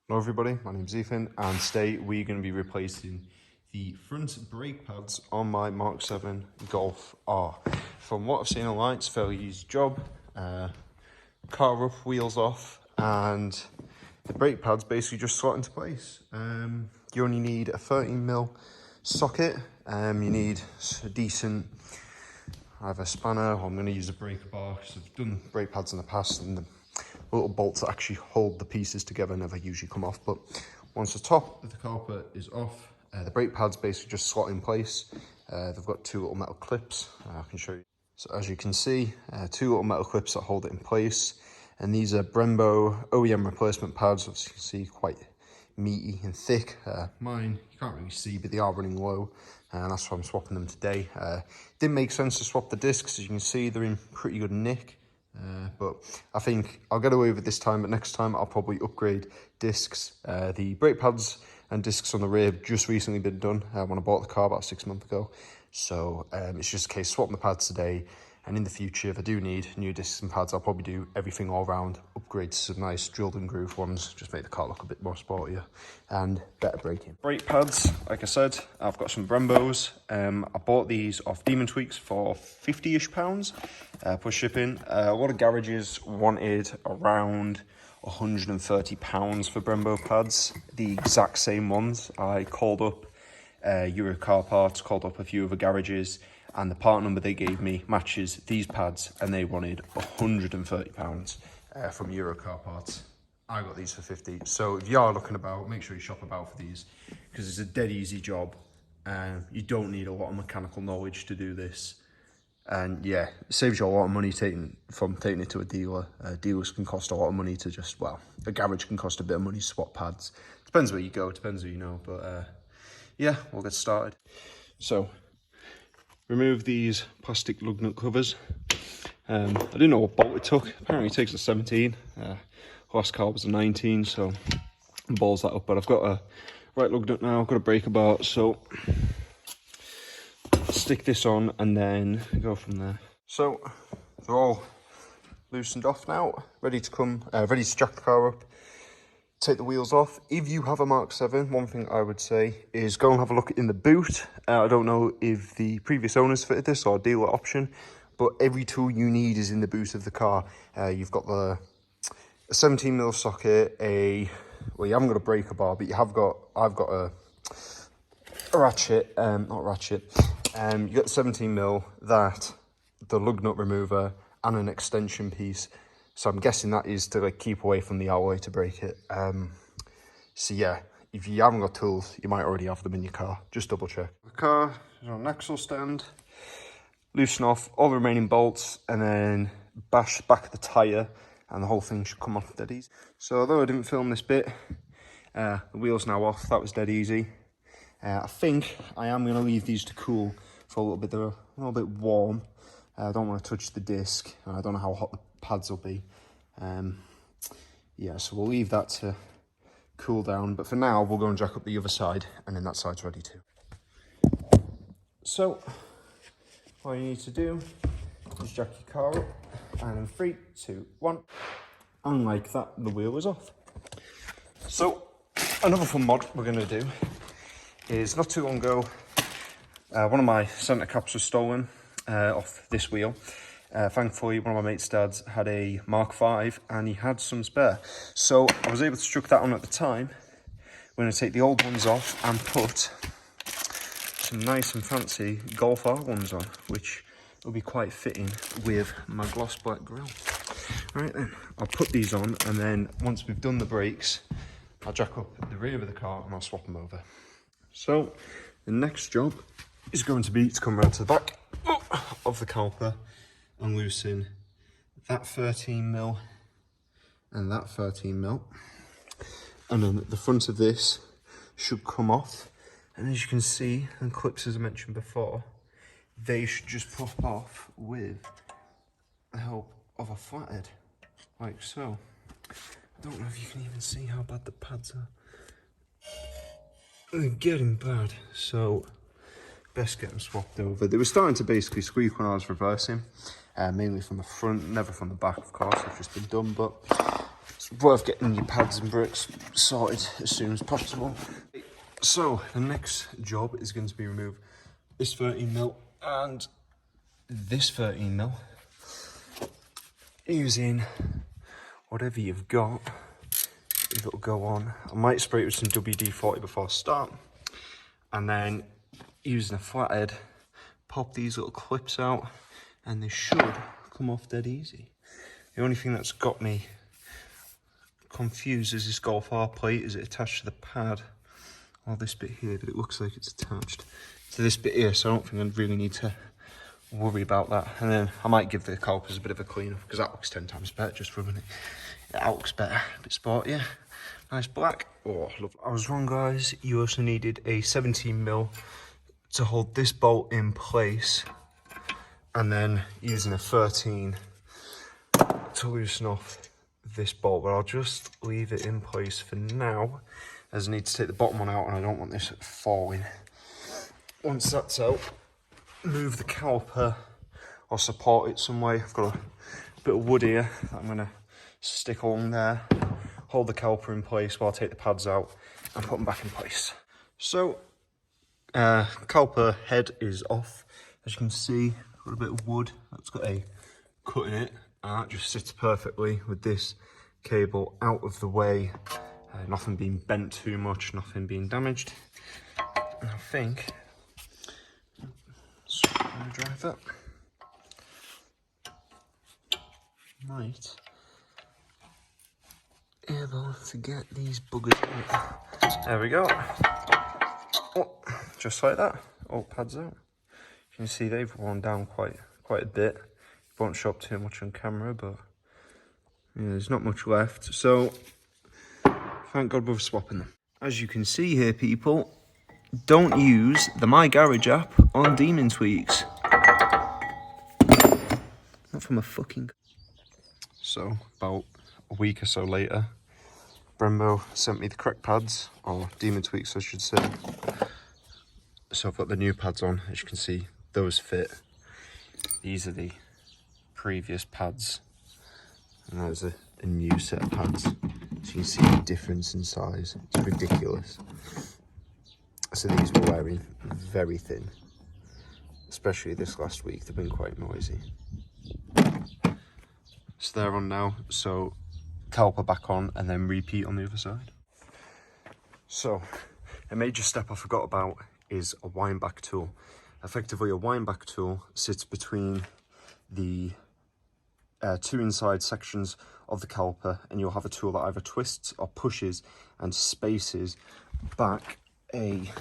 Hello everybody, my name's Ethan and today we're going to be replacing the front brake pads on my Mk7 Golf R. From what I've seen online, it's a fairly easy job. Car up, wheels off, and the brake pads basically just slot into place. You only need a 13mm socket, you need a decent either spanner, or I'm going to use a breaker bar because I've done brake pads in the past and the little bolts that actually hold the pieces together never usually come off. But once the top of the carpet is off, the brake pads basically just slot in place. They've got two little metal clips, I can show you. So as you can see, two little metal clips that hold it in place. And these are Brembo OEM replacement pads, as you can see, quite meaty and thick. Mine, you can't really see, but they are running low, and that's why I'm swapping them today. Didn't make sense to swap the discs, as you can see, they're in pretty good nick. But I think I'll get away with it this time, but next time I'll probably upgrade discs. The brake pads and discs on the rear have just recently been done when I bought the car about 6 months ago. So it's just a case of swapping the pads today, and in the future, if I do need new discs and pads, I'll probably do everything all round, upgrade to some nice drilled and grooved ones, just make the car look a bit more sportier and better braking. Brake pads, like I said, I've got some Brembos. I bought these off Demon Tweaks for £50-ish plus shipping. A lot of garages wanted around £130 for Brembo pads, the exact same ones. I called up Euro Car Parts, called up a few other garages, and the part number they gave me matches these pads, and they wanted £130 from Euro Car Parts. I got these for 50. So if you are looking about, make sure you shop about for these, because it's a dead easy job. You don't need a lot of mechanical knowledge to do this. And yeah, it saves you a lot of money taking it to a dealer. Dealers can cost a lot of money to just, well, a garage can cost a bit of money to swap pads. Depends where you go, depends who you know, but yeah, we'll get started. So, remove these plastic lug nut covers. I didn't know what bolt it took. Apparently it takes a 17. Last car was a 19, so balls that up. But I've got a right lug nut now, I've got a breaker bar, so stick this on and then go from there. So they're all loosened off now, ready to jack the car up, take the wheels off. If you have a Mk7, one thing I would say is go and have a look in the boot. I don't know if the previous owners fitted this or dealer option, but every tool you need is in the boot of the car. You've got a 17mm socket, well, you haven't got a breaker bar, but I've got a ratchet, not ratchet. You got 17mm, the lug nut remover, and an extension piece. So I'm guessing that is to keep away from the alloy to break it. So yeah, if you haven't got tools, you might already have them in your car. Just double check. The car is on an axle stand. Loosen off all the remaining bolts and then bash the back of the tyre, and the whole thing should come off dead easy. So although I didn't film this bit, the wheel's now off. That was dead easy. I think I am going to leave these to cool for a little bit. They're a little bit warm. I don't want to touch the disc. I don't know how hot the pads will be. Yeah, so we'll leave that to cool down. But for now, we'll go and jack up the other side, and then that side's ready too. So all you need to do is jack your car up, and in 3, 2, 1, and like that, the wheel was off. So another fun mod we're going to do is, not too long ago, one of my centre caps was stolen off this wheel. Thankfully, one of my mate's dads had a Mark V and he had some spare. So I was able to chuck that on at the time. We're going to take the old ones off and put some nice and fancy Golf R ones on, which will be quite fitting with my gloss black grille. Right then, I'll put these on, and then once we've done the brakes, I'll jack up the rear of the car and I'll swap them over. So the next job is going to be to come around to the back of the caliper and loosen that 13mm and that 13mm, and then the front of this should come off, and as you can see, and clips as I mentioned before, they should just pop off with the help of a flathead, like so. I don't know if you can even see how bad the pads are. They're getting bad, so best get them swapped over. They were starting to basically squeak when I was reversing, mainly from the front, never from the back, of course. I've just been done, but it's worth getting your pads and brakes sorted as soon as possible. So the next job is going to be remove this 13mm and this 13mm using whatever you've got. If it'll go on, I might spray it with some WD-40 before I start, and then using a flathead, pop these little clips out, and they should come off dead easy. The only thing that's got me confused is this Golf R plate. Is it attached to the pad or this bit here? But it looks like it's attached to this bit here, so I don't think I really need to worry about that. And then I might give the calipers a bit of a clean up, because that looks 10 times better just rubbing it. That looks better, a bit sportier. Nice black. Oh, lovely. I was wrong, guys. You also needed a 17mm to hold this bolt in place, and then using a 13 to loosen off this bolt. But I'll just leave it in place for now, as I need to take the bottom one out and I don't want this falling. Once that's out, move the caliper or support it some way. I've got a bit of wood here that I'm going to stick along there, hold the caliper in place while I take the pads out and put them back in place. So caliper head is off. As you can see, got a bit of wood that's got a cut in it, and that just sits perfectly with this cable out of the way. Nothing being bent too much, nothing being damaged. And I think drive that might able to get these buggers out. There we go. Oh, just like that. All pads out. You can see they've worn down quite a bit. Won't show up too much on camera, but yeah, there's not much left. So thank God we're swapping them. As you can see here, people, don't use the My Garage app on Demon Tweaks. Not from a fucking... So about a week or so later, Brembo sent me the correct pads, or Demon Tweaks I should say. So I've got the new pads on. As you can see, those fit. These are the previous pads, and there's a new set of pads. So you can see the difference in size. It's ridiculous. So these were wearing very thin, especially this last week. They've been quite noisy. So they're on now, so caliper back on and then repeat on the other side. So a major step I forgot about is a wind back tool. Effectively, a wind back tool sits between the two inside sections of the caliper, and you'll have a tool that either twists or pushes and spaces back a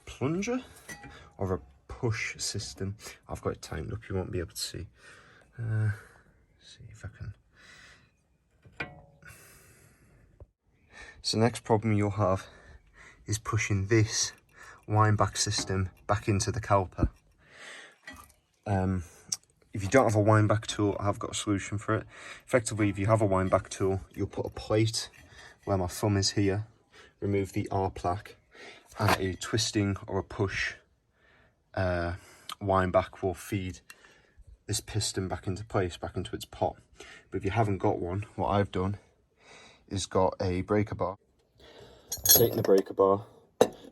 plunger or a push system. I've got it timed up, you won't be able to see. See if I can. So the next problem you'll have is pushing this wind back system back into the caliper. If you don't have a wind back tool, I've got a solution for it. Effectively, if you have a wind back tool, you'll put a plate where my thumb is here, remove the R plaque, and a twisting or a push wind back will feed this piston back into place, back into its pot. But if you haven't got one, what I've done is got a breaker bar. Taken the breaker bar,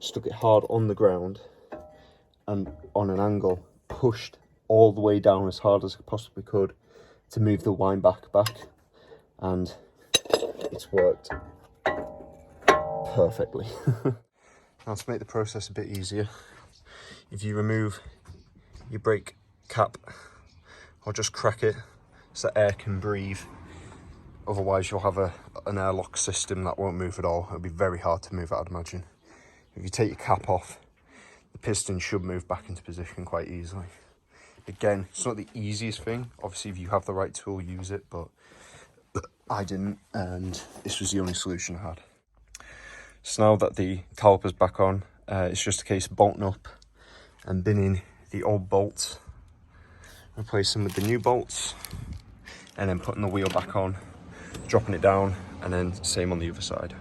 stuck it hard on the ground, and on an angle, pushed all the way down as hard as I possibly could to move the wind back, and it's worked perfectly. Now, to make the process a bit easier, if you remove your brake cap, or just crack it so air can breathe, otherwise you'll have an airlock system that won't move at all. It'll be very hard to move, I'd imagine. If you take your cap off, the piston should move back into position quite easily. Again, it's not the easiest thing. Obviously, if you have the right tool, use it, but I didn't, and this was the only solution I had. So now that the caliper's back on, it's just a case of bolting up and binning the old bolts, replacing with the new bolts, and then putting the wheel back on, dropping it down, and then same on the other side.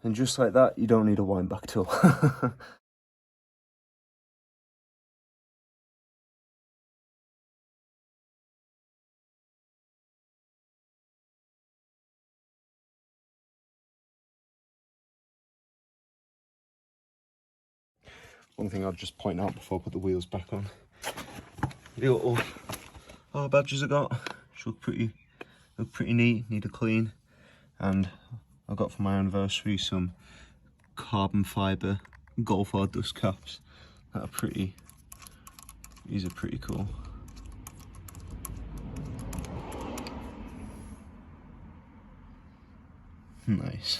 And just like that, you don't need a wind back tool. One thing I'll just point out before I put the wheels back on, the little R badges I got, which look pretty neat, need a clean. And I got for my anniversary some carbon fibre Golf R dust caps that are these are pretty cool. Nice.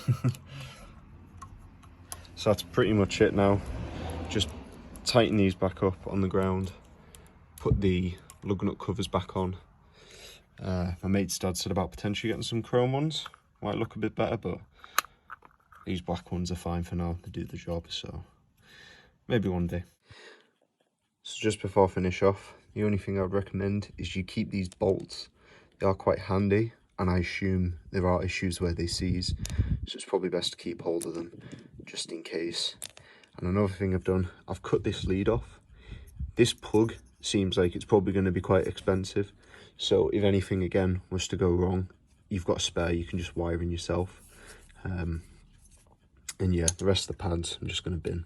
So that's pretty much it now. Just tighten these back up on the ground, put the lug nut covers back on. My mate's dad said about potentially getting some chrome ones, might look a bit better, but these black ones are fine for now, they do the job, so maybe one day. So just before I finish off, the only thing I would recommend is you keep these bolts. They are quite handy, and I assume there are issues where they seize, so it's probably best to keep hold of them just in case. And another thing I've done, I've cut this lead off. This plug seems like it's probably going to be quite expensive, so if anything again was to go wrong, you've got a spare, you can just wire in yourself. And yeah, the rest of the pads I'm just going to bin.